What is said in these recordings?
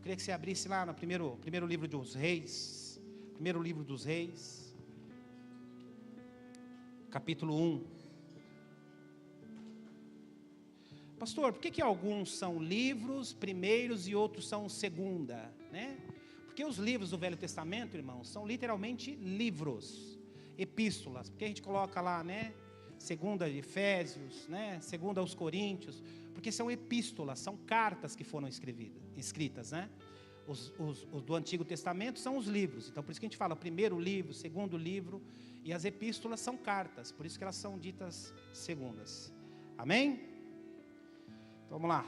queria que você abrisse lá no primeiro livro dos Reis, primeiro livro dos Reis, capítulo 1. Pastor, por que alguns são livros primeiros e outros são segunda, né? Porque os livros do Velho Testamento, irmãos, são literalmente livros, epístolas, porque a gente coloca lá, né? Segunda de Efésios, né? Segunda aos Coríntios, porque são epístolas, são cartas que foram escritas, né? Os do Antigo Testamento são os livros, então por isso que a gente fala primeiro livro, segundo livro, e as epístolas são cartas, por isso que elas são ditas segundas. Amém? Então, vamos lá.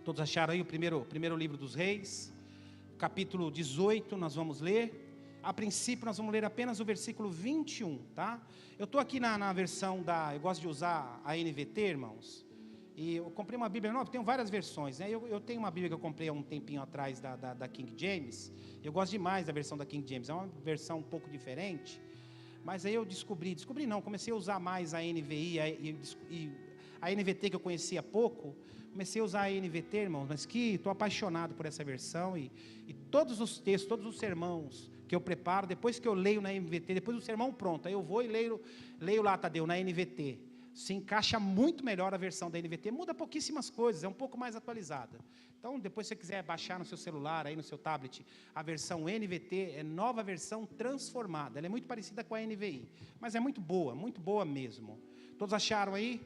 Todos acharam aí o primeiro livro dos Reis, capítulo 18, nós vamos ler. A princípio nós vamos ler apenas o versículo 21, tá? Eu estou aqui na versão eu gosto de usar a NVT, irmãos. E eu comprei uma Bíblia nova, tenho várias versões, né? Eu tenho uma Bíblia que eu comprei há um tempinho atrás da King James. Eu gosto demais da versão da King James, é uma versão um pouco diferente. Mas aí eu comecei a usar mais a NVI e a NVT que eu conhecia pouco. Comecei a usar a NVT, irmãos, mas que estou apaixonado por essa versão. E todos os textos, todos os sermãos que eu preparo, depois que eu leio na NVT, depois do sermão pronto, aí eu vou e leio lá, Tadeu, na NVT. Se encaixa muito melhor a versão da NVT, muda pouquíssimas coisas, é um pouco mais atualizada. Então, depois se você quiser baixar no seu celular, aí no seu tablet, a versão NVT é nova versão transformada. Ela é muito parecida com a NVI, mas é muito boa mesmo. Todos acharam aí?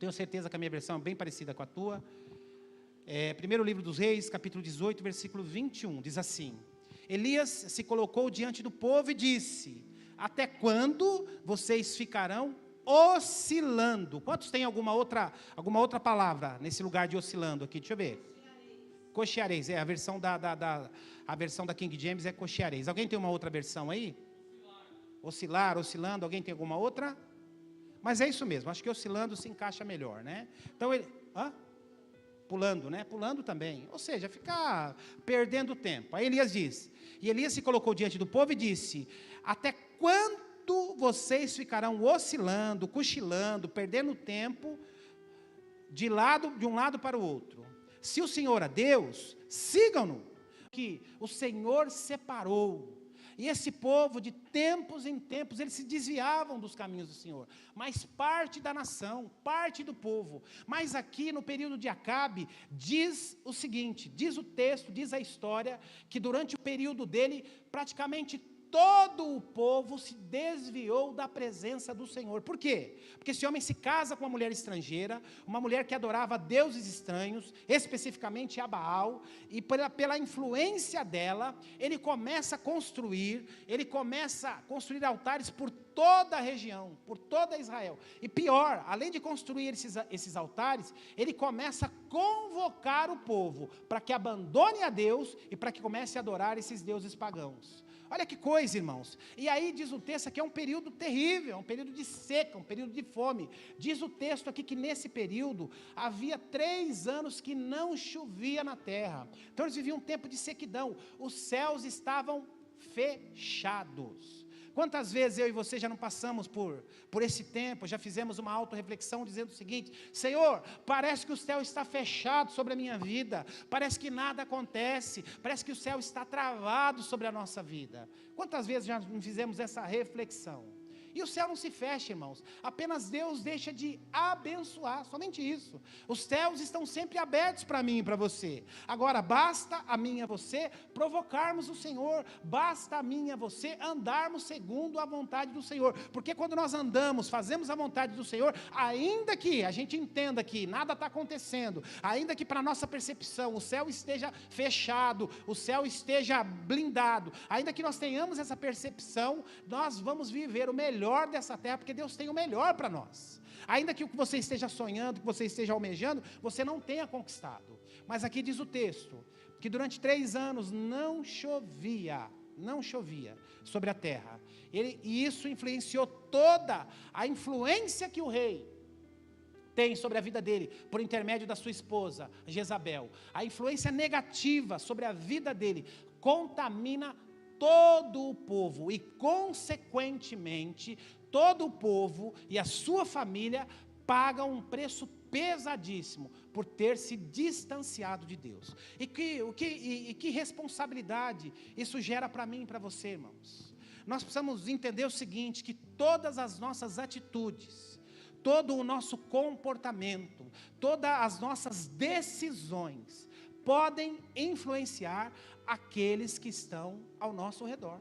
Tenho certeza que a minha versão é bem parecida com a tua. Primeiro livro dos Reis, capítulo 18, versículo 21, diz assim: Elias se colocou diante do povo e disse: até quando vocês ficarão oscilando? Quantos têm alguma outra palavra nesse lugar de oscilando aqui? Deixa eu ver. Cocheareis, a versão a versão da King James é cocheareis. Alguém tem uma outra versão aí? Oscilar, oscilando, alguém tem alguma outra? Mas é isso mesmo, acho que oscilando se encaixa melhor, né? Então ele... Pulando, né? Pulando também. Ou seja, ficar perdendo tempo. Aí Elias diz, e Elias se colocou diante do povo e disse: até quando vocês ficarão oscilando, cochilando, perdendo tempo de um lado para o outro? Se o Senhor é Deus, sigam-no, que o Senhor separou. E esse povo, de tempos em tempos, eles se desviavam dos caminhos do Senhor. Mas parte da nação, parte do povo. Mas aqui no período de Acabe, diz o seguinte, diz o texto, diz a história, que durante o período dele, praticamente todo o povo se desviou da presença do Senhor. Por quê? Porque esse homem se casa com uma mulher estrangeira, uma mulher que adorava deuses estranhos, especificamente a Baal, e pela influência dela, ele começa a construir altares por toda a região, por toda Israel. E pior, além de construir esses altares, ele começa a convocar o povo para que abandone a Deus e para que comece a adorar esses deuses pagãos. Olha que coisa, irmãos. E aí diz o texto que é um período terrível, é um período de seca, um período de fome. Diz o texto aqui que nesse período havia 3 anos que não chovia na terra. Então eles viviam um tempo de sequidão. Os céus estavam fechados. Quantas vezes eu e você já não passamos por esse tempo, já fizemos uma autorreflexão dizendo o seguinte: Senhor, parece que o céu está fechado sobre a minha vida, parece que nada acontece, parece que o céu está travado sobre a nossa vida. Quantas vezes já não fizemos essa reflexão? E o céu não se fecha, irmãos, apenas Deus deixa de abençoar, somente isso. Os céus estão sempre abertos para mim e para você. Agora, basta a mim e a você provocarmos o Senhor, basta a mim e a você andarmos segundo a vontade do Senhor, porque quando nós andamos, fazemos a vontade do Senhor, ainda que a gente entenda que nada está acontecendo, ainda que para a nossa percepção o céu esteja fechado, o céu esteja blindado, ainda que nós tenhamos essa percepção, nós vamos viver o melhor dessa terra, porque Deus tem o melhor para nós. Ainda que o que você esteja sonhando, que você esteja almejando, você não tenha conquistado. Mas aqui diz o texto, que durante 3 anos não chovia sobre a terra. E isso influenciou toda a influência que o rei tem sobre a vida dele, por intermédio da sua esposa, Jezabel. A influência negativa sobre a vida dele contamina todo o povo e, consequentemente, todo o povo e a sua família paga um preço pesadíssimo por ter se distanciado de Deus. E que responsabilidade isso gera para mim e para você, irmãos. Nós precisamos entender o seguinte, que todas as nossas atitudes, todo o nosso comportamento, todas as nossas decisões podem influenciar aqueles que estão ao nosso redor.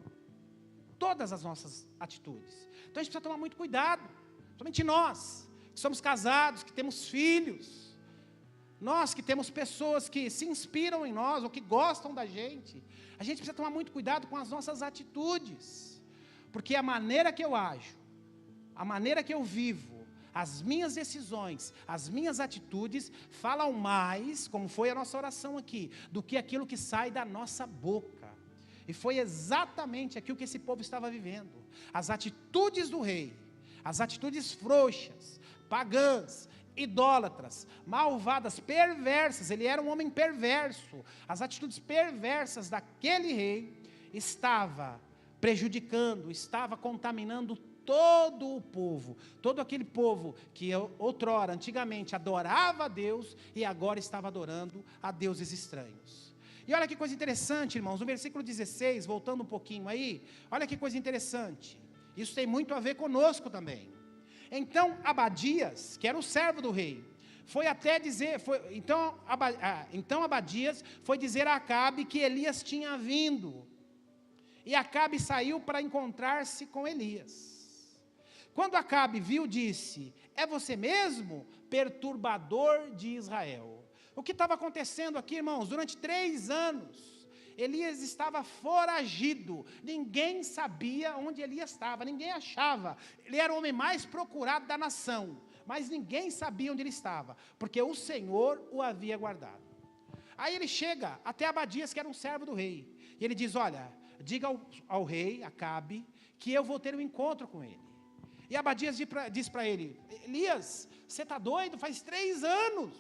Todas as nossas atitudes. Então a gente precisa tomar muito cuidado, somente nós, que somos casados, que temos filhos, nós que temos pessoas que se inspiram em nós, ou que gostam da gente, a gente precisa tomar muito cuidado com as nossas atitudes, porque a maneira que eu ajo, a maneira que eu vivo, as minhas decisões, as minhas atitudes, falam mais, como foi a nossa oração aqui, do que aquilo que sai da nossa boca. E foi exatamente aquilo que esse povo estava vivendo. As atitudes do rei, as atitudes frouxas, pagãs, idólatras, malvadas, perversas, ele era um homem perverso. As atitudes perversas daquele rei estava prejudicando, estava contaminando todo o povo, todo aquele povo que outrora, antigamente, adorava a Deus e agora estava adorando a deuses estranhos. E olha que coisa interessante, irmãos, no versículo 16, voltando um pouquinho aí, olha que coisa interessante, isso tem muito a ver conosco também. Então Abadias, que era o servo do rei, foi até dizer, então Abadias foi dizer a Acabe que Elias tinha vindo, e Acabe saiu para encontrar-se com Elias. Quando Acabe viu, disse: é você mesmo, perturbador de Israel? O que estava acontecendo aqui, irmãos? Durante 3 anos, Elias estava foragido, ninguém sabia onde Elias estava, ninguém achava, ele era o homem mais procurado da nação, mas ninguém sabia onde ele estava, porque o Senhor o havia guardado. Aí ele chega até Abadias, que era um servo do rei, e ele diz: olha, diga ao rei, Acabe, que eu vou ter um encontro com ele. E Abadias diz para ele: Elias, você está doido? Faz 3 anos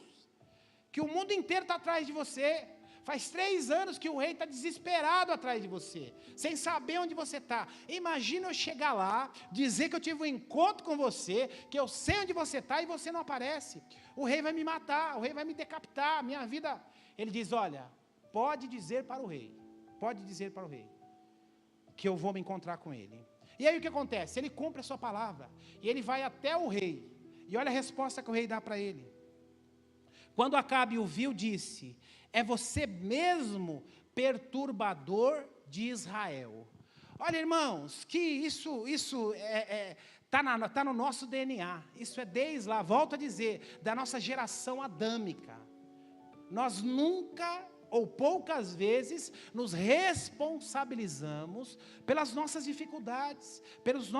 que o mundo inteiro está atrás de você. Faz 3 anos que o rei está desesperado atrás de você, sem saber onde você está. Imagina eu chegar lá, dizer que eu tive um encontro com você, que eu sei onde você está e você não aparece. O rei vai me matar, o rei vai me decapitar, minha vida... Ele diz: olha, pode dizer para o rei, que eu vou me encontrar com ele. E aí o que acontece? Ele cumpre a sua palavra, e ele vai até o rei, e olha a resposta que o rei dá para ele. Quando Acabe o viu, disse: é você mesmo, perturbador de Israel. Olha, irmãos, que isso está no nosso DNA, isso é desde lá, volto a dizer, da nossa geração adâmica. Nós nunca ou poucas vezes nos responsabilizamos pelas nossas dificuldades, pelas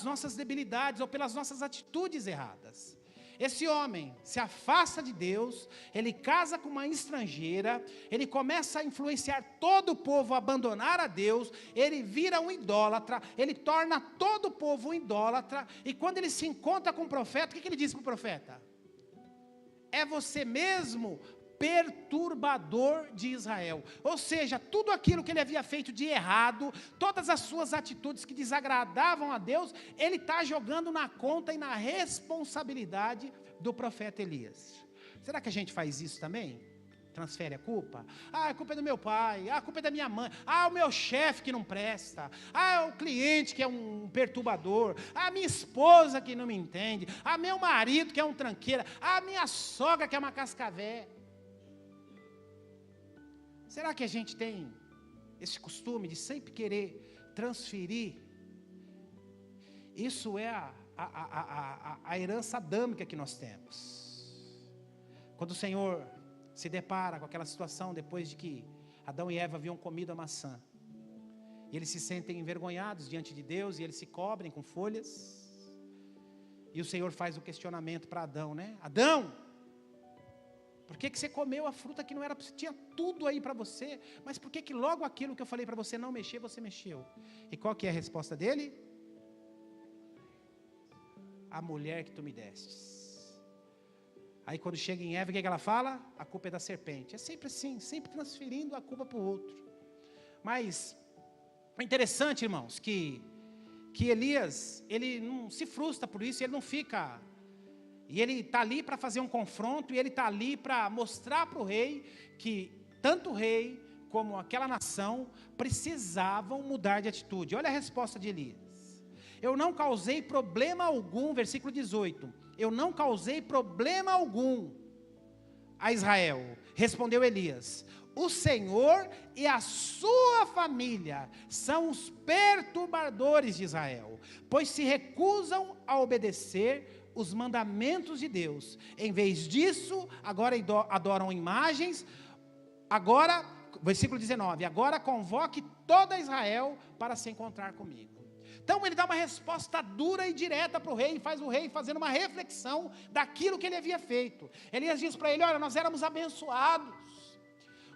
nossas debilidades ou pelas nossas atitudes erradas. Esse homem se afasta de Deus, ele casa com uma estrangeira, ele começa a influenciar todo o povo a abandonar a Deus, ele vira um idólatra, ele torna todo o povo um idólatra, e quando ele se encontra com o profeta, o que ele diz para o profeta? É você mesmo, perturbador de Israel. Ou seja, tudo aquilo que ele havia feito de errado, todas as suas atitudes que desagradavam a Deus, ele está jogando na conta e na responsabilidade do profeta Elias. Será que a gente faz isso também? Transfere a culpa? A culpa é do meu pai, a culpa é da minha mãe, o meu chefe que não presta, o cliente que é um perturbador, a minha esposa que não me entende, meu marido que é um tranqueira, a minha sogra que é uma cascavé. Será que a gente tem esse costume de sempre querer transferir? Isso é a herança adâmica que nós temos. Quando o Senhor se depara com aquela situação depois de que Adão e Eva haviam comido a maçã, e eles se sentem envergonhados diante de Deus, e eles se cobrem com folhas, e o Senhor faz o questionamento para Adão, né? Adão, por que você comeu a fruta que não era para você? Tinha tudo aí para você, mas por que logo aquilo que eu falei para você não mexer, você mexeu? E qual que é a resposta dele? A mulher que tu me destes. Aí quando chega em Eva, o que ela fala? A culpa é da serpente. É sempre assim, sempre transferindo a culpa para o outro. Mas é interessante, irmãos, que Elias, ele não se frustra por isso, ele não fica E ele está ali para fazer um confronto, e ele está ali para mostrar para o rei que tanto o rei como aquela nação precisavam mudar de atitude. Olha a resposta de Elias. Eu não causei problema algum, versículo 18. Eu não causei problema algum a Israel. Respondeu Elias. O Senhor e a sua família são os perturbadores de Israel, pois se recusam a obedecer os mandamentos de Deus. Em vez disso, agora adoram imagens. Agora, versículo 19, agora convoque toda Israel para se encontrar comigo. Então ele dá uma resposta dura e direta para o rei, faz o rei fazendo uma reflexão daquilo que ele havia feito. Elias diz para ele, olha, nós éramos abençoados,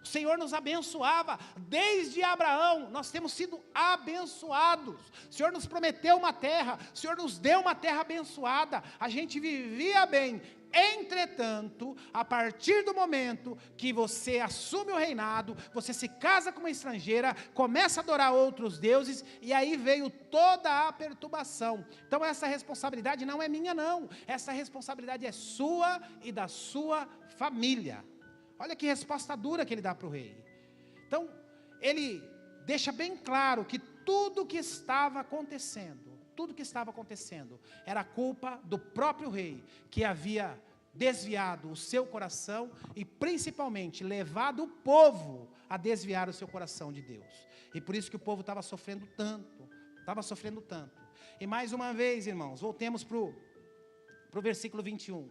o Senhor nos abençoava, desde Abraão, nós temos sido abençoados, o Senhor nos prometeu uma terra, o Senhor nos deu uma terra abençoada, a gente vivia bem. Entretanto, a partir do momento que você assume o reinado, você se casa com uma estrangeira, começa a adorar outros deuses, e aí veio toda a perturbação. Então essa responsabilidade não é minha não, essa responsabilidade é sua e da sua família. Olha que resposta dura que ele dá para o rei. Então, ele deixa bem claro que tudo que estava acontecendo era culpa do próprio rei, que havia desviado o seu coração e principalmente levado o povo a desviar o seu coração de Deus. E por isso que o povo estava sofrendo tanto. E mais uma vez, irmãos, voltemos para o versículo 21.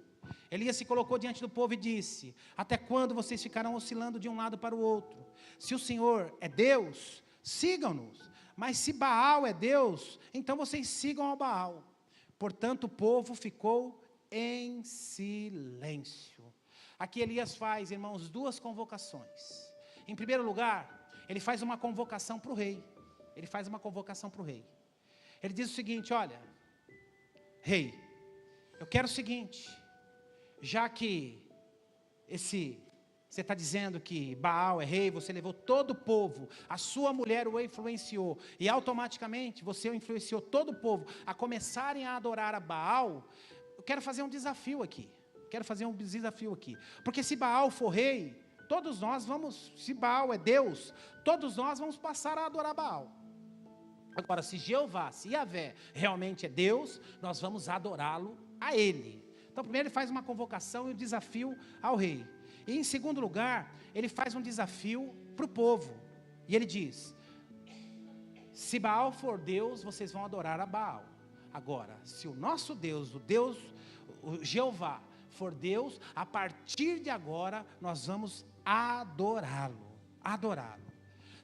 Elias se colocou diante do povo e disse, até quando vocês ficarão oscilando de um lado para o outro? Se o Senhor é Deus, sigam-nos. Mas se Baal é Deus, então vocês sigam ao Baal. Portanto, o povo ficou em silêncio. Aqui Elias faz, irmãos, duas convocações. Em primeiro lugar, ele faz uma convocação para o rei. Ele diz o seguinte, olha, rei, eu quero o seguinte, já que você está dizendo que Baal é rei, você levou todo o povo, a sua mulher o influenciou, e automaticamente você influenciou todo o povo a começarem a adorar a Baal. Eu quero fazer um desafio aqui, porque se Baal for rei, todos nós vamos, se Baal é Deus, todos nós vamos passar a adorar Baal. Agora, se Jeová, se Yahvé realmente é Deus, nós vamos adorá-lo a Ele. Então, primeiro ele faz uma convocação e um desafio ao rei. E em segundo lugar, ele faz um desafio para o povo. E ele diz, se Baal for Deus, vocês vão adorar a Baal. Agora, se o nosso Deus, o Jeová, for Deus, a partir de agora, nós vamos adorá-lo.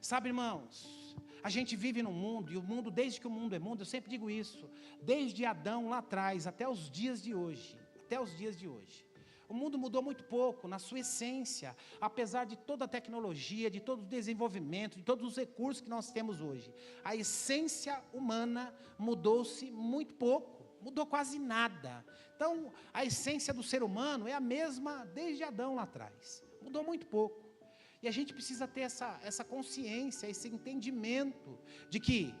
Sabe, irmãos, a gente vive num mundo, e o mundo, desde que o mundo é mundo, eu sempre digo isso, desde Adão lá atrás, até os dias de hoje, o mundo mudou muito pouco na sua essência, apesar de toda a tecnologia, de todo o desenvolvimento, de todos os recursos que nós temos hoje. A essência humana mudou-se muito pouco, mudou quase nada. Então, a essência do ser humano é a mesma desde Adão lá atrás, mudou muito pouco. E a gente precisa ter essa consciência, esse entendimento de que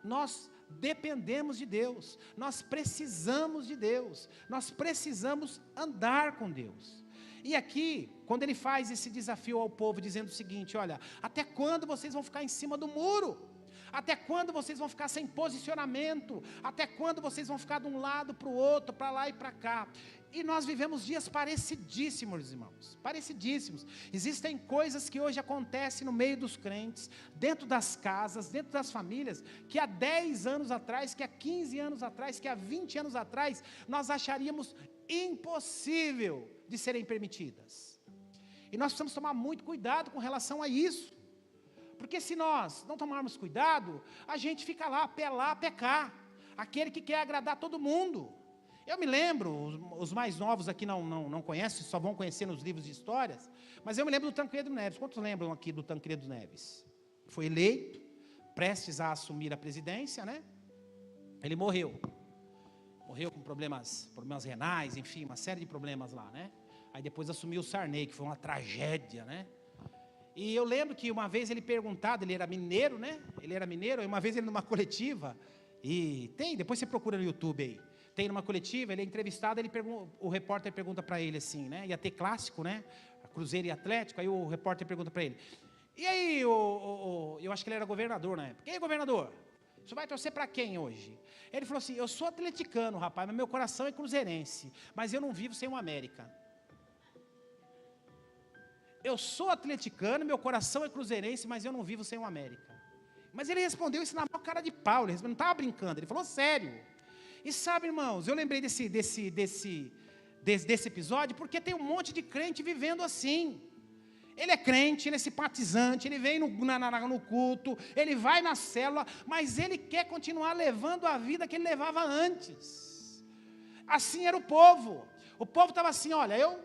nós dependemos de Deus, nós precisamos de Deus, nós precisamos andar com Deus. E aqui, quando ele faz esse desafio ao povo, dizendo o seguinte, olha, até quando vocês vão ficar em cima do muro? Até quando vocês vão ficar sem posicionamento? Até quando vocês vão ficar de um lado para o outro, para lá e para cá? E nós vivemos dias parecidíssimos, irmãos, parecidíssimos. Existem coisas que hoje acontecem no meio dos crentes, dentro das casas, dentro das famílias, que há 10 anos atrás, que há 15 anos atrás, que há 20 anos atrás, nós acharíamos impossível de serem permitidas. E nós precisamos tomar muito cuidado com relação a isso. Porque se nós não tomarmos cuidado, a gente fica lá, apelar, pecar. Aquele que quer agradar todo mundo. Eu me lembro, os mais novos aqui não conhecem, só vão conhecer nos livros de histórias, mas eu me lembro do Tancredo Neves. Quantos lembram aqui do Tancredo Neves? Foi eleito, prestes a assumir a presidência, né? Ele morreu com problemas renais, enfim, uma série de problemas lá, né? Aí depois assumiu o Sarney, que foi uma tragédia, né? E eu lembro que uma vez ele perguntado, ele era mineiro, né? E uma vez ele numa coletiva, depois você procura no YouTube aí, tem numa coletiva, ele é entrevistado, o repórter pergunta para ele assim, né? Ia ter clássico, né? Cruzeiro e Atlético, aí o repórter pergunta para ele, e aí, eu acho que ele era governador na época, e aí, governador, você vai torcer para quem hoje? Ele falou assim, eu sou atleticano, rapaz, mas meu coração é cruzeirense, mas eu não vivo sem o América. Eu sou atleticano, meu coração é cruzeirense, mas eu não vivo sem o América. Mas ele respondeu isso na maior cara de pau, ele não estava brincando, ele falou sério. E sabe, irmãos, eu lembrei desse episódio, porque tem um monte de crente vivendo assim. Ele é crente, ele é simpatizante, ele vem no culto, ele vai na célula, mas ele quer continuar levando a vida que ele levava antes. Assim era o povo. O povo estava assim, olha, eu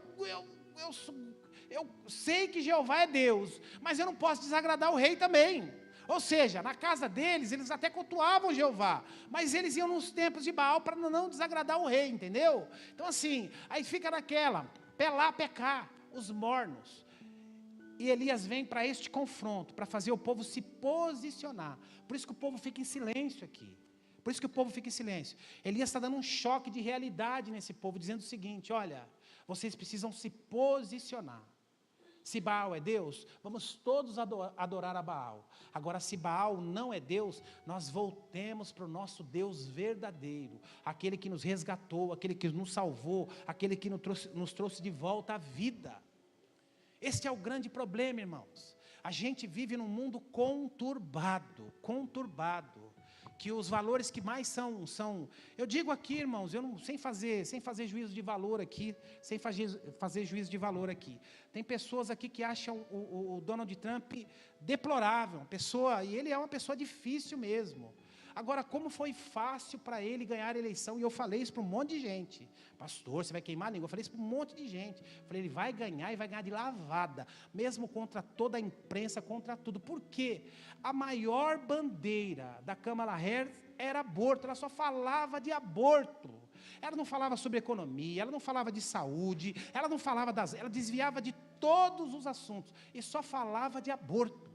sei que Jeová é Deus, mas eu não posso desagradar o rei também. Ou seja, na casa deles, eles até cultuavam Jeová, mas eles iam nos templos de Baal para não desagradar o rei, entendeu? Então assim, aí fica naquela, pelar, pecar, os mornos. E Elias vem para este confronto, para fazer o povo se posicionar. Por isso que o povo fica em silêncio aqui. Por isso que o povo fica em silêncio. Elias está dando um choque de realidade nesse povo, dizendo o seguinte, olha, vocês precisam se posicionar. Se Baal é Deus, vamos todos adorar a Baal. Agora, se Baal não é Deus, nós voltemos para o nosso Deus verdadeiro, aquele que nos resgatou, aquele que nos salvou, aquele que nos trouxe de volta à vida. Este é o grande problema, irmãos. A gente vive num mundo conturbado, que os valores que mais são, eu digo aqui, irmãos, sem fazer juízo de valor aqui, fazer juízo de valor aqui. Tem pessoas aqui que acham o Donald Trump deplorável, e ele é uma pessoa difícil mesmo. Agora, como foi fácil para ele ganhar a eleição, e eu falei isso para um monte de gente, pastor, você vai queimar a língua, eu falei isso para um monte de gente, falei, ele vai ganhar e vai ganhar de lavada, mesmo contra toda a imprensa, contra tudo, por quê? A maior bandeira da Kamala Harris era aborto, ela só falava de aborto, ela não falava sobre economia, ela não falava de saúde, ela desviava de todos os assuntos, e só falava de aborto.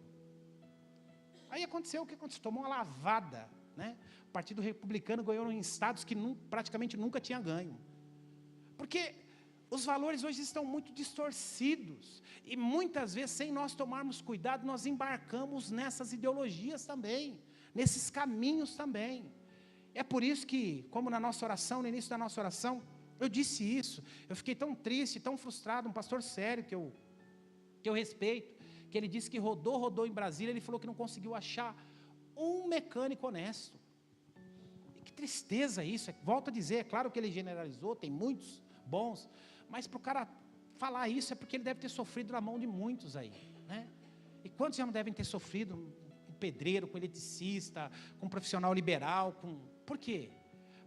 Aí aconteceu o que aconteceu, tomou uma lavada, né? O Partido Republicano ganhou em estados que praticamente nunca tinha ganho, porque os valores hoje estão muito distorcidos, e muitas vezes, sem nós tomarmos cuidado, nós embarcamos nessas ideologias também, nesses caminhos também. É por isso que, como na nossa oração, no início da nossa oração, eu disse isso, eu fiquei tão triste, tão frustrado, um pastor sério que eu respeito, que ele disse que rodou em Brasília, ele falou que não conseguiu achar um mecânico honesto. E que tristeza isso, volto a dizer, é claro que ele generalizou, tem muitos bons, mas para o cara falar isso é porque ele deve ter sofrido na mão de muitos aí, né? E quantos já não devem ter sofrido com pedreiro, com eletricista, com profissional liberal, por quê?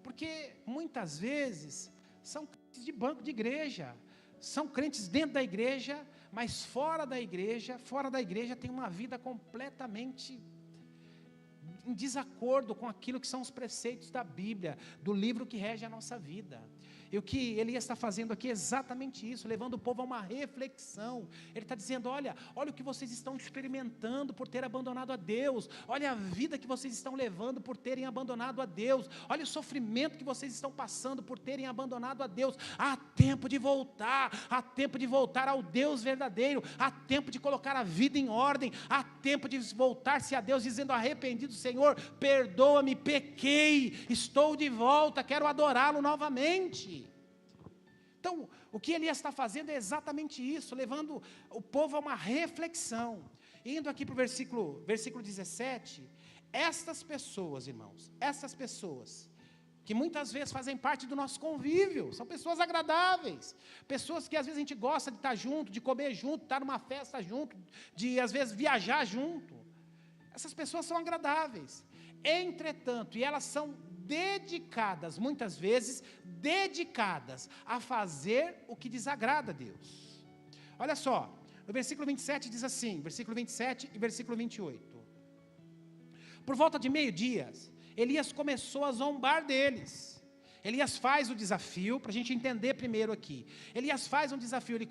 Porque muitas vezes são crentes de banco de igreja, são crentes dentro da igreja, mas fora da igreja tem uma vida completamente em desacordo com aquilo que são os preceitos da Bíblia, do livro que rege a nossa vida. E o que Elias está fazendo aqui é exatamente isso, levando o povo a uma reflexão. Ele está dizendo, olha o que vocês estão experimentando por ter abandonado a Deus, olha a vida que vocês estão levando por terem abandonado a Deus, olha o sofrimento que vocês estão passando por terem abandonado a Deus. Há tempo de voltar ao Deus verdadeiro, há tempo de colocar a vida em ordem, há tempo de voltar-se a Deus, dizendo, arrependido, Senhor, perdoa-me, pequei, estou de volta, quero adorá-lo novamente. Então, o que Elias está fazendo é exatamente isso, levando o povo a uma reflexão. Indo aqui para o versículo 17, estas pessoas, irmãos, que muitas vezes fazem parte do nosso convívio, são pessoas agradáveis, pessoas que às vezes a gente gosta de estar junto, de comer junto, estar numa festa junto, de às vezes viajar junto, essas pessoas são agradáveis, entretanto, e elas são dedicadas, muitas vezes, dedicadas a fazer o que desagrada a Deus. Olha só, no versículo 27 diz assim, versículo 27 e versículo 28. Por volta de meio-dia, Elias começou a zombar deles. Elias faz o desafio, para a gente entender primeiro aqui. Elias faz um desafio, ele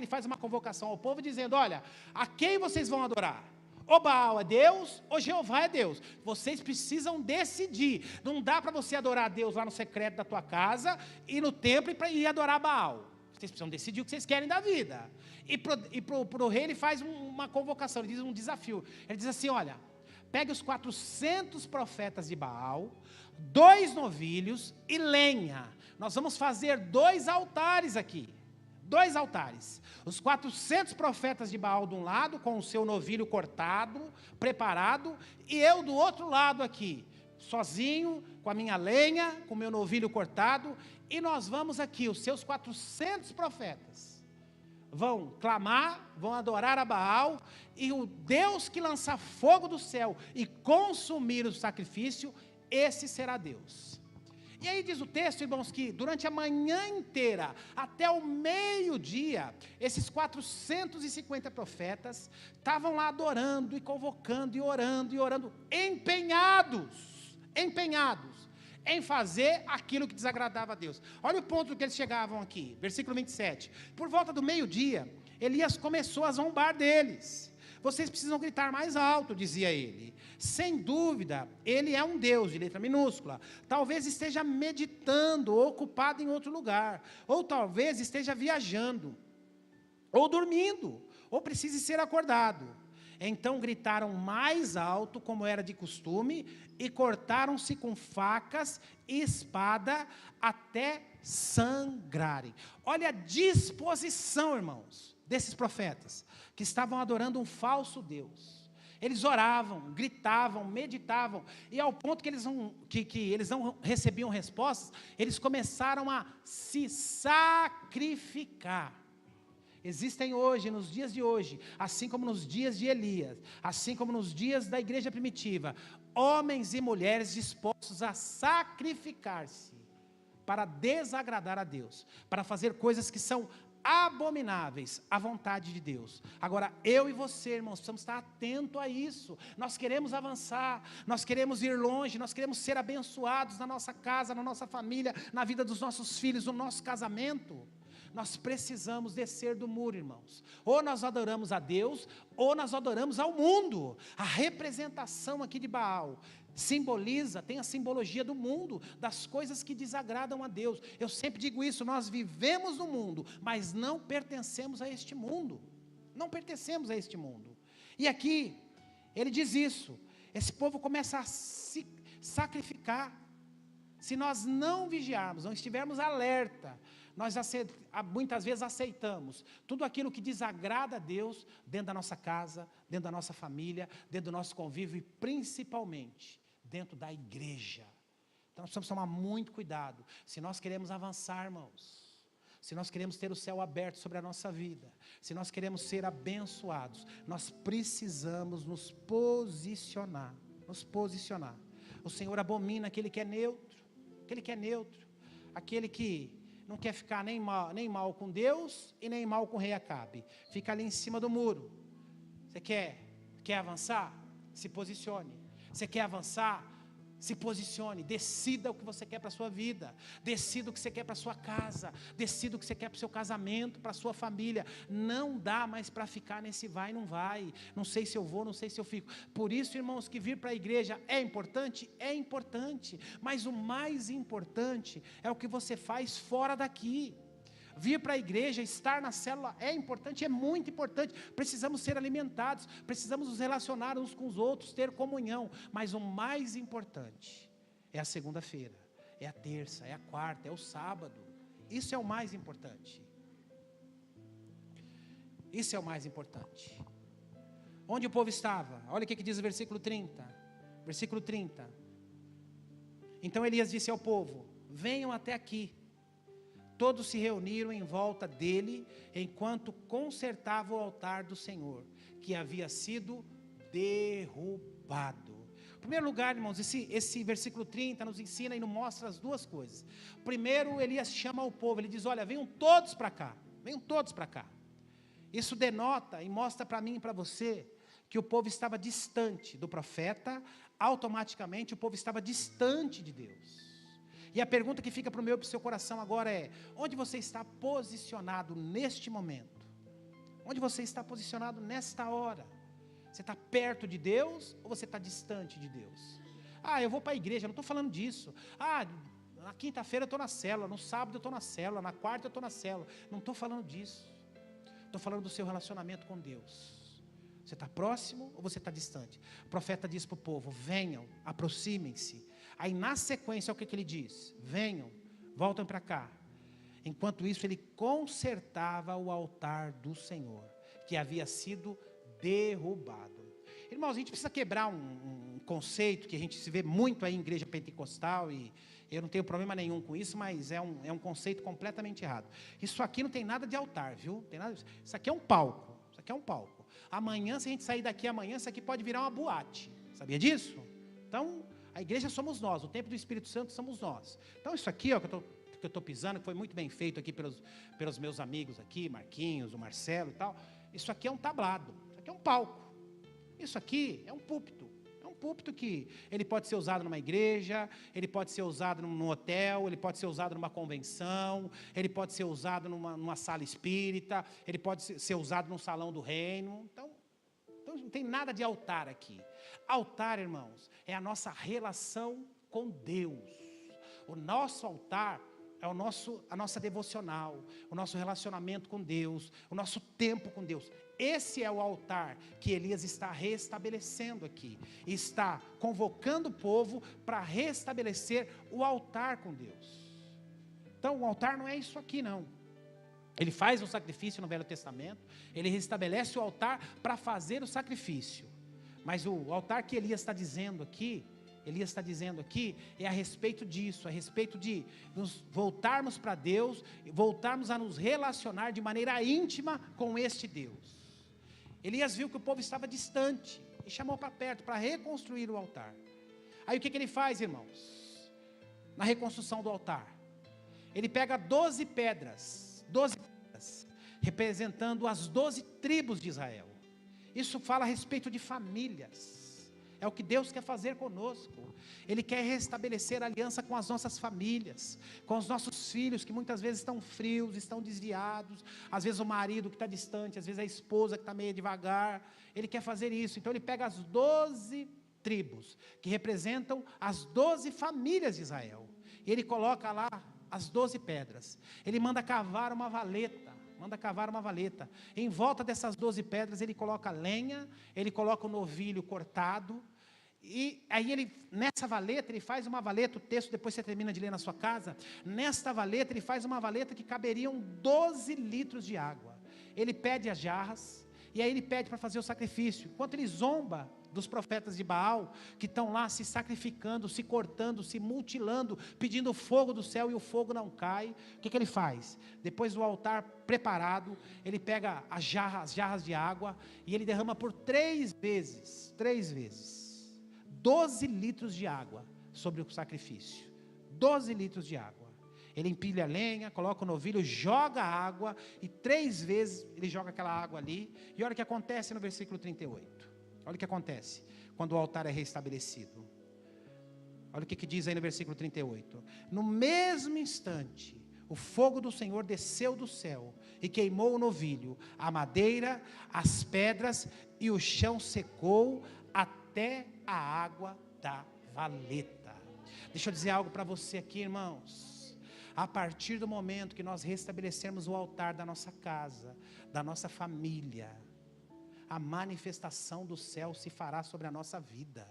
faz uma convocação ao povo dizendo, olha, a quem vocês vão adorar? Ou Baal é Deus, ou Jeová é Deus. Vocês precisam decidir. Não dá para você adorar a Deus lá no secreto da tua casa, ir no templo e ir adorar Baal. Vocês precisam decidir o que vocês querem da vida. E pro rei ele faz uma convocação, ele diz um desafio. Ele diz assim, olha, pegue os 400 profetas de Baal, 2 novilhos e lenha. Nós vamos fazer 2 altares aqui. 2 altares. Os 400 profetas de Baal de um lado, com o seu novilho cortado, preparado, e eu do outro lado aqui, sozinho, com a minha lenha, com o meu novilho cortado, e nós vamos aqui, os seus 400 profetas, vão clamar, vão adorar a Baal, e o Deus que lança fogo do céu e consumir o sacrifício, esse será Deus. E aí diz o texto, irmãos, que durante a manhã inteira, até o meio-dia, esses 450 profetas estavam lá adorando e convocando e orando, empenhados em fazer aquilo que desagradava a Deus. Olha o ponto que eles chegavam aqui, versículo 27. Por volta do meio-dia, Elias começou a zombar deles. Vocês precisam gritar mais alto, dizia ele. Sem dúvida, ele é um Deus, de letra minúscula. Talvez esteja meditando, ou ocupado em outro lugar. Ou talvez esteja viajando, ou dormindo, ou precise ser acordado. Então gritaram mais alto, como era de costume, e cortaram-se com facas e espada até sangrarem. Olha a disposição, irmãos, desses profetas, que estavam adorando um falso Deus. Eles oravam, gritavam, meditavam, e ao ponto que eles não recebiam respostas, eles começaram a se sacrificar. Existem hoje, nos dias de hoje, assim como nos dias de Elias, assim como nos dias da igreja primitiva, homens e mulheres dispostos a sacrificar-se para desagradar a Deus, para fazer coisas que são abomináveis à vontade de Deus. Agora, eu e você, irmãos, precisamos estar atentos a isso. Nós queremos avançar, nós queremos ir longe, nós queremos ser abençoados na nossa casa, na nossa família, na vida dos nossos filhos, no nosso casamento. Nós precisamos descer do muro, irmãos. Ou nós adoramos a Deus, ou nós adoramos ao mundo. A representação aqui de Baal simboliza, tem a simbologia do mundo, das coisas que desagradam a Deus. Eu sempre digo isso, nós vivemos no mundo, mas não pertencemos a este mundo. Não pertencemos a este mundo. E aqui, ele diz isso, esse povo começa a se sacrificar. Se nós não vigiarmos, não estivermos alerta, nós muitas vezes aceitamos tudo aquilo que desagrada a Deus dentro da nossa casa, dentro da nossa família, dentro do nosso convívio e principalmente dentro da igreja. Então nós precisamos tomar muito cuidado. Se nós queremos avançar, irmãos, se nós queremos ter o céu aberto sobre a nossa vida, se nós queremos ser abençoados, nós precisamos nos posicionar. O Senhor abomina aquele que é neutro, aquele que não quer ficar nem mal com Deus e nem mal com o rei Acabe. Fica ali em cima do muro. Você quer avançar? Se posicione. Você quer avançar? Se posicione. Decida o que você quer para a sua vida. Decida o que você quer para a sua casa. Decida o que você quer para o seu casamento, para a sua família. Não dá mais para ficar nesse vai e não vai. Não sei se eu vou, não sei se eu fico. Por isso, irmãos, que vir para a igreja é importante? É importante. Mas o mais importante é o que você faz fora daqui. Vir para a igreja, estar na célula é importante, é muito importante. Precisamos ser alimentados, precisamos nos relacionar uns com os outros, ter comunhão. Mas o mais importante é a segunda-feira, é a terça, é a quarta, é o sábado. Isso é o mais importante. Isso é o mais importante. Onde o povo estava? Olha o que diz o versículo 30. Versículo 30. Então Elias disse ao povo: venham até aqui. Todos se reuniram em volta dele, enquanto consertava o altar do Senhor, que havia sido derrubado. Em primeiro lugar, irmãos, esse versículo 30 nos ensina e nos mostra as duas coisas. Primeiro, Elias chama o povo, ele diz: olha, venham todos para cá, venham todos para cá. Isso denota e mostra para mim e para você, que o povo estava distante do profeta, automaticamente o povo estava distante de Deus. E a pergunta que fica para o meu e para o seu coração agora é: onde você está posicionado neste momento? Onde você está posicionado nesta hora? Você está perto de Deus ou você está distante de Deus? Eu vou para a igreja, não estou falando disso. Na quinta-feira eu estou na célula, no sábado eu estou na célula, na quarta eu estou na célula. Não estou falando disso. Estou falando do seu relacionamento com Deus. Você está próximo ou você está distante? O profeta diz para o povo: venham, aproximem-se. Aí na sequência, o que ele diz? Venham, voltem para cá. Enquanto isso, ele consertava o altar do Senhor, que havia sido derrubado. Irmãos, a gente precisa quebrar um conceito que a gente se vê muito aí em igreja pentecostal, e eu não tenho problema nenhum com isso, mas é um conceito completamente errado. Isso aqui não tem nada de altar, viu? Tem nada, isso aqui é um palco. Isso aqui é um palco. Amanhã, se a gente sair daqui amanhã, isso aqui pode virar uma boate. Sabia disso? Então, a igreja somos nós, o templo do Espírito Santo somos nós. Então, isso aqui, ó, que eu estou pisando, que foi muito bem feito aqui pelos meus amigos aqui, Marquinhos, o Marcelo e tal. Isso aqui é um tablado, isso aqui é um palco. Isso aqui é um púlpito. É um púlpito que ele pode ser usado numa igreja, ele pode ser usado num hotel, ele pode ser usado numa convenção, ele pode ser usado numa sala espírita, ele pode ser usado num salão do reino. Então não tem nada de altar aqui. Altar, irmãos, é a nossa relação com Deus. O nosso altar é a nossa devocional, o nosso relacionamento com Deus, o nosso tempo com Deus. Esse é o altar que Elias está restabelecendo aqui. Está convocando o povo para restabelecer o altar com Deus. Então o altar não é isso aqui não. Ele faz o sacrifício no Velho Testamento, ele restabelece o altar para fazer o sacrifício. Mas o altar que Elias está dizendo aqui é a respeito disso, a respeito de nos voltarmos para Deus, voltarmos a nos relacionar de maneira íntima com este Deus. Elias viu que o povo estava distante e chamou para perto para reconstruir o altar. Aí o que ele faz, irmãos? Na reconstrução do altar, ele pega 12 pedras, representando as 12 tribos de Israel. Isso fala a respeito de famílias. É o que Deus quer fazer conosco. Ele quer restabelecer a aliança com as nossas famílias, com os nossos filhos que muitas vezes estão frios, estão desviados. Às vezes o marido que está distante, às vezes a esposa que está meio devagar. Ele quer fazer isso. Então ele pega as 12 tribos, que representam as 12 famílias de Israel. E ele coloca lá as 12 pedras. Ele manda cavar uma valeta. Em volta dessas 12 pedras ele coloca lenha, ele coloca o novilho cortado, e aí nessa valeta ele faz uma valeta, o texto depois você termina de ler na sua casa. Nesta valeta ele faz uma valeta que caberiam 12 litros de água. Ele pede as jarras, e aí ele pede para fazer o sacrifício. Enquanto ele zomba dos profetas de Baal, que estão lá se sacrificando, se cortando, se mutilando, pedindo fogo do céu, e o fogo não cai, o que ele faz? Depois do altar preparado, ele pega as jarras de água, e ele derrama por 3 vezes, 12 litros de água sobre o sacrifício. 12 litros de água. Ele empilha a lenha, coloca o novilho, joga a água, e 3 vezes ele joga aquela água ali. E olha o que acontece no versículo 38. Olha o que acontece quando o altar é restabelecido. Olha o que diz aí no versículo 38. No mesmo instante, o fogo do Senhor desceu do céu e queimou o novilho, a madeira, as pedras, e o chão secou até a água da valeta. Deixa eu dizer algo para você aqui, irmãos. A partir do momento que nós restabelecermos o altar da nossa casa, da nossa família, a manifestação do céu se fará sobre a nossa vida.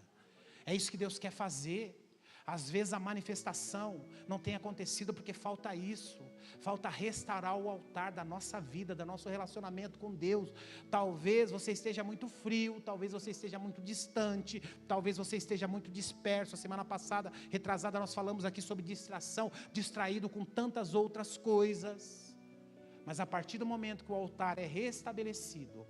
É isso que Deus quer fazer. Às vezes a manifestação não tem acontecido porque falta isso, falta restaurar o altar da nossa vida, do nosso relacionamento com Deus. Talvez você esteja muito frio, talvez você esteja muito distante, talvez você esteja muito disperso. A semana passada, retrasada, nós falamos aqui sobre distração, distraído com tantas outras coisas. Mas a partir do momento que o altar é restabelecido,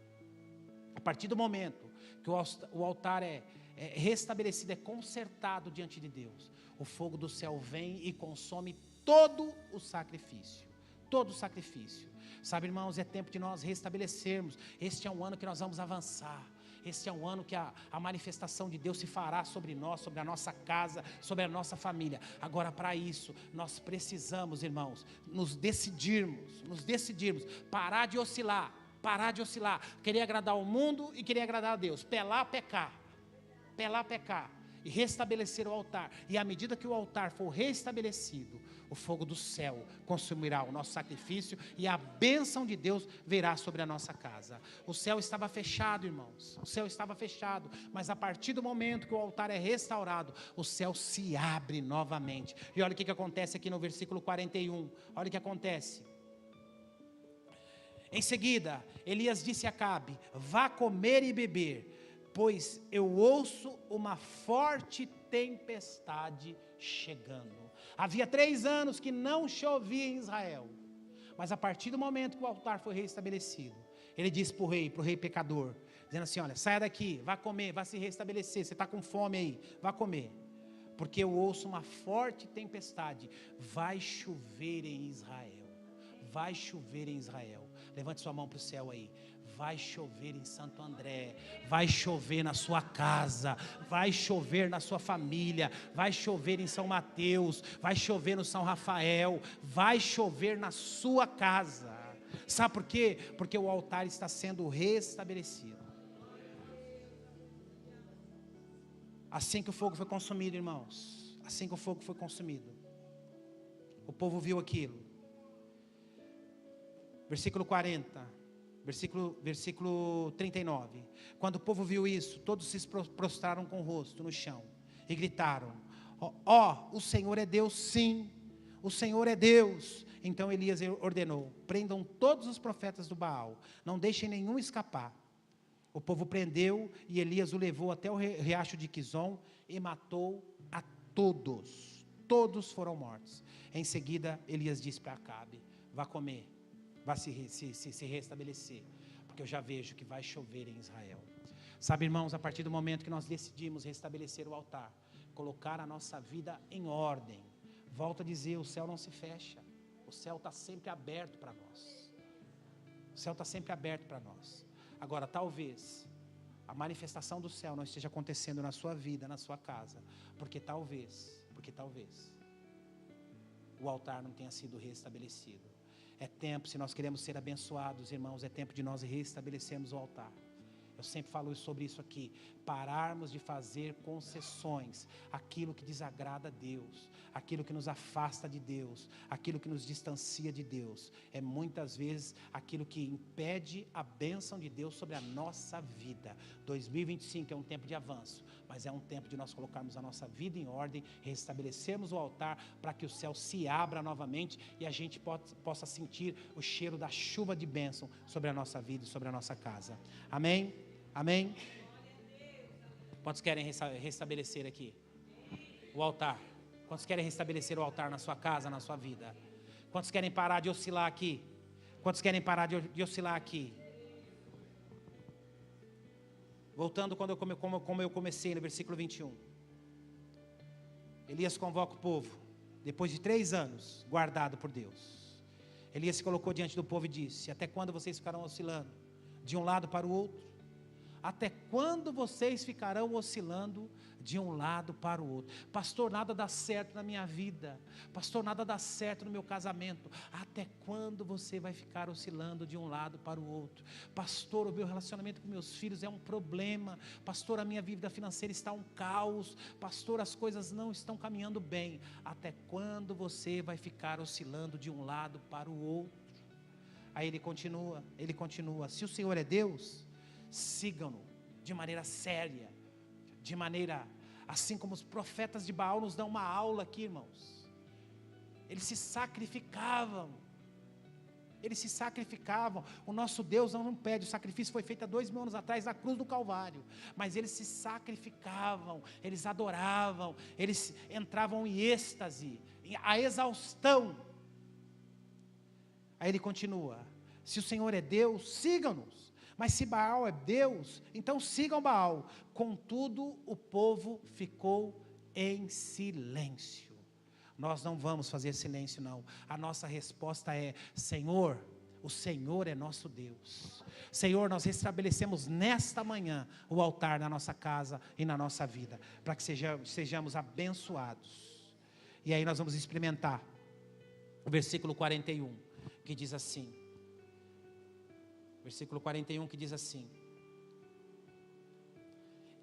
a partir do momento que o altar é restabelecido, é consertado diante de Deus, o fogo do céu vem e consome todo o sacrifício. Todo o sacrifício. Sabe, irmãos, é tempo de nós restabelecermos. Este é um ano que nós vamos avançar. Este é um ano que a manifestação de Deus se fará sobre nós, sobre a nossa casa, sobre a nossa família. Agora, para isso, nós precisamos, irmãos, nos decidirmos, parar de oscilar. parar de oscilar, querer agradar o mundo e querer agradar a Deus, pelar, pecar, e restabelecer o altar. E à medida que o altar for restabelecido, o fogo do céu consumirá o nosso sacrifício e a bênção de Deus virá sobre a nossa casa. O céu estava fechado, irmãos, o céu estava fechado, mas a partir do momento que o altar é restaurado, o céu se abre novamente. E olha o que acontece aqui no versículo 41, olha o que acontece. Em seguida, Elias disse a Acabe: vá comer e beber, pois eu ouço uma forte tempestade chegando. Havia 3 anos que não chovia em Israel, mas a partir do momento que o altar foi restabelecido, ele disse para o rei pecador, dizendo assim: olha, saia daqui, vá comer, vá se restabelecer, você está com fome aí, vá comer, porque eu ouço uma forte tempestade, vai chover em Israel, vai chover em Israel. Levante sua mão para o céu aí. Vai chover em Santo André, vai chover na sua casa, vai chover na sua família, vai chover em São Mateus, vai chover no São Rafael, vai chover na sua casa. Sabe por quê? Porque o altar está sendo restabelecido. Assim que o fogo foi consumido, irmãos, assim que o fogo foi consumido, o povo viu aquilo. Versículo 40. Versículo 39. Quando o povo viu isso, todos se prostraram com o rosto no chão e gritaram: ó, o Senhor é Deus, sim, o Senhor é Deus. Então Elias ordenou: prendam todos os profetas do Baal, não deixem nenhum escapar. O povo prendeu e Elias o levou até o riacho de Quizon e matou a todos. Todos foram mortos. Em seguida Elias disse para Acabe: vá comer, vai se restabelecer, porque eu já vejo que vai chover em Israel. Sabe, irmãos, a partir do momento que nós decidimos restabelecer o altar, colocar a nossa vida em ordem, volto a dizer, o céu não se fecha, o céu está sempre aberto para nós, o céu está sempre aberto para nós. Agora, talvez a manifestação do céu não esteja acontecendo na sua vida, na sua casa, porque talvez o altar não tenha sido restabelecido. É tempo, se nós queremos ser abençoados, irmãos, é tempo de nós restabelecermos o altar. Eu sempre falo sobre isso aqui, pararmos de fazer concessões, aquilo que desagrada a Deus, aquilo que nos afasta de Deus, aquilo que nos distancia de Deus, é muitas vezes aquilo que impede a bênção de Deus sobre a nossa vida. 2025 é um tempo de avanço, mas é um tempo de nós colocarmos a nossa vida em ordem, restabelecermos o altar, para que o céu se abra novamente e a gente possa sentir o cheiro da chuva de bênção sobre a nossa vida e sobre a nossa casa. Amém? Amém? Quantos querem restabelecer aqui o altar? Quantos querem restabelecer o altar na sua casa, na sua vida? Quantos querem parar de oscilar aqui? Quantos querem parar de oscilar aqui? Voltando como eu comecei no versículo 21. Elias convoca o povo, depois de 3 anos guardado por Deus. Elias se colocou diante do povo e disse: até quando vocês ficarão oscilando de um lado para o outro? Até quando vocês ficarão oscilando de um lado para o outro? Pastor, nada dá certo na minha vida. Pastor, nada dá certo no meu casamento. Até quando você vai ficar oscilando de um lado para o outro? Pastor, o meu relacionamento com meus filhos é um problema. Pastor, a minha vida financeira está um caos. Pastor, as coisas não estão caminhando bem. Até quando você vai ficar oscilando de um lado para o outro? Aí ele continua. Se o Senhor é Deus, sigam-no de maneira séria, de maneira, assim como os profetas de Baal nos dão uma aula aqui, irmãos. Eles se sacrificavam, o nosso Deus não pede, o sacrifício foi feito há 2000 anos atrás, na cruz do Calvário, mas eles se sacrificavam, eles adoravam, eles entravam em êxtase, a exaustão. Aí ele continua: se o Senhor é Deus, sigam-nos. Mas se Baal é Deus, então sigam Baal. Contudo, o povo ficou em silêncio. Nós não vamos fazer silêncio, não. A nossa resposta é: Senhor, o Senhor é nosso Deus. Senhor, nós restabelecemos nesta manhã o altar na nossa casa e na nossa vida, para que sejamos abençoados. E aí nós vamos experimentar o versículo 41, que diz assim: Versículo 41 que diz assim: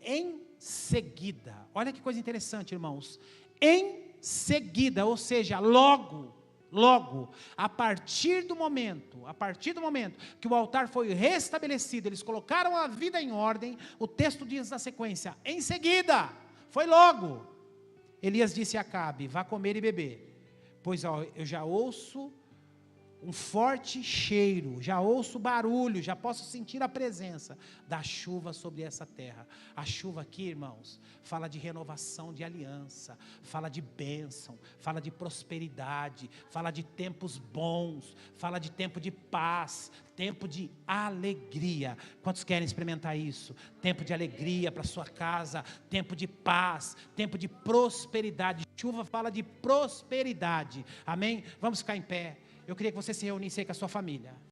em seguida, olha que coisa interessante, irmãos, em seguida, ou seja, logo, a partir do momento que o altar foi restabelecido, eles colocaram a vida em ordem, o texto diz na sequência, em seguida, foi logo, Elias disse a Acabe: vá comer e beber, pois eu já ouço um forte cheiro, já ouço barulho, já posso sentir a presença da chuva sobre essa terra. A chuva aqui, irmãos, fala de renovação de aliança, fala de bênção, fala de prosperidade, fala de tempos bons, fala de tempo de paz, tempo de alegria. Quantos querem experimentar isso? Tempo de alegria para sua casa, tempo de paz, tempo de prosperidade. Chuva fala de prosperidade, amém? Vamos ficar em pé. Eu queria que você se reunisse aí com a sua família.